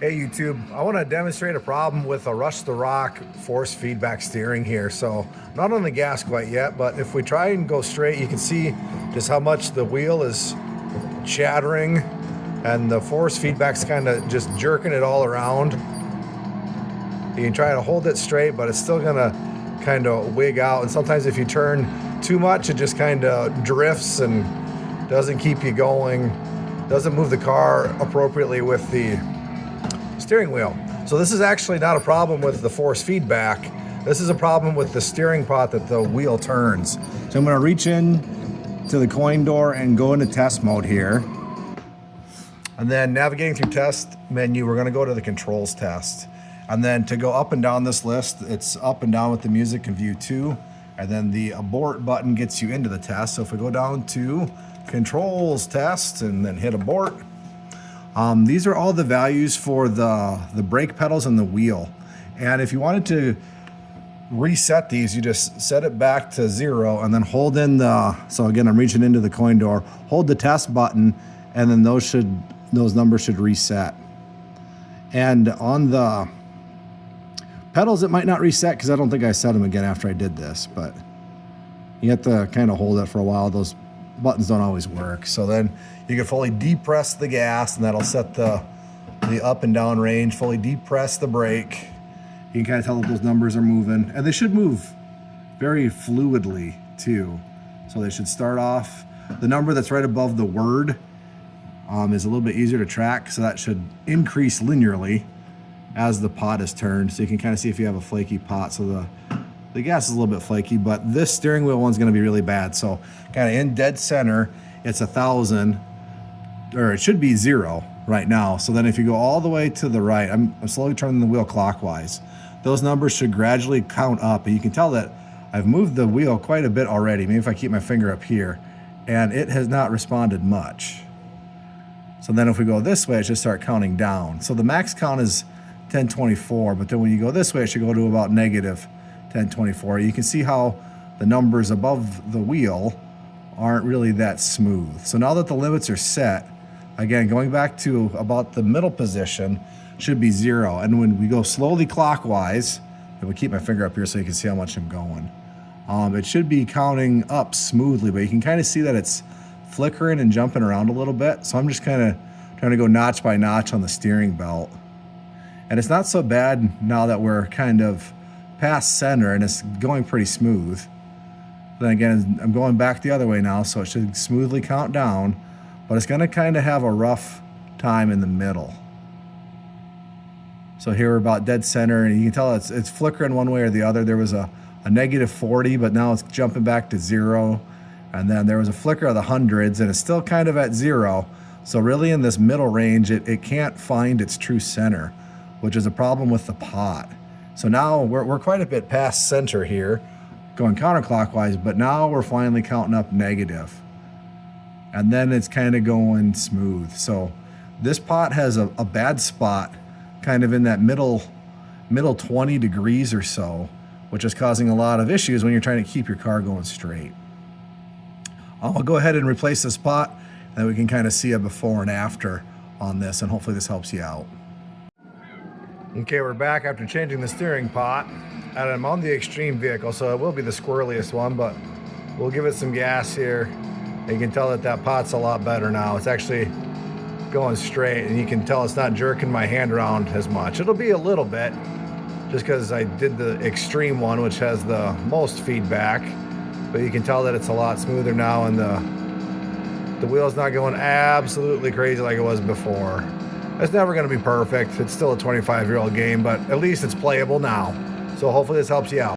Hey YouTube, I want to demonstrate a problem with a Rush the Rock force feedback steering here. So not on the gas quite yet, but if we try and go straight, you can see just how much the wheel is chattering and the force feedback's kind of just jerking it all around. You can try to hold it straight, but it's still gonna kind of wig out. And sometimes if you turn too much, it just kind of drifts and doesn't keep you going, doesn't move the car appropriately with the steering wheel. So this is actually not a problem with the force feedback. This is a problem with the steering pot that the wheel turns. So I'm going to reach in to the coin door and go into test mode here. And then navigating through test menu, we're going to go to the controls test. And then to go up and down this list, it's up and down with the music and view 2. And then the abort button gets you into the test. So if we go down to controls test and then hit abort, these are all the values for the brake pedals and the wheel. And if you wanted to reset these, you just set it back to 0 and then hold in so again, I'm reaching into the coin door, hold the test button, and then those numbers should reset. And on the pedals, it might not reset because I don't think I set them again after I did this, but you have to kind of hold it for a while. Those buttons don't always work. So then you can fully depress the gas and that'll set the up and down range, fully depress the brake. You can kind of tell that those numbers are moving, and they should move very fluidly too. So they should start off, the number that's right above the word is a little bit easier to track. So that should increase linearly as the pot is turned. So you can kind of see if you have a flaky pot. So the gas is a little bit flaky, but this steering wheel one's gonna be really bad. So kind of in dead center, it's 1,000, or it should be 0 right now. So then if you go all the way to the right, I'm slowly turning the wheel clockwise. Those numbers should gradually count up, and you can tell that I've moved the wheel quite a bit already. Maybe if I keep my finger up here, and it has not responded much. So then if we go this way, it should start counting down. So the max count is 1024, but then when you go this way, it should go to about negative 1024. You can see how the numbers above the wheel aren't really that smooth. So now that the limits are set, again, going back to about the middle position should be 0. And when we go slowly clockwise, and we keep my finger up here so you can see how much I'm going, it should be counting up smoothly, but you can kind of see that it's flickering and jumping around a little bit. So I'm just kind of trying to go notch by notch on the steering belt. And it's not so bad now that we're kind of past center and it's going pretty smooth. Then again, I'm going back the other way now, so it should smoothly count down, but it's gonna kind of have a rough time in the middle. So here we're about dead center, and you can tell it's flickering one way or the other. There was a negative 40, but now it's jumping back to 0. And then there was a flicker of the hundreds, and it's still kind of at 0. So really in this middle range, it can't find its true center, which is a problem with the pot. So now we're quite a bit past center here, going counterclockwise, but now we're finally counting up negative. And then it's kind of going smooth. So this pot has a bad spot kind of in that middle 20 degrees or so, which is causing a lot of issues when you're trying to keep your car going straight. I'll go ahead and replace this pot, and then we can kind of see a before and after on this, and hopefully this helps you out. Okay, we're back after changing the steering pot, and I'm on the extreme vehicle, so it will be the squirreliest one, but we'll give it some gas here. And you can tell that pot's a lot better now. It's actually going straight, and you can tell it's not jerking my hand around as much. It'll be a little bit, just because I did the extreme one, which has the most feedback, but you can tell that it's a lot smoother now, and the wheel's not going absolutely crazy like it was before. It's never going to be perfect. It's still a 25-year-old game, but at least it's playable now. So hopefully this helps you out.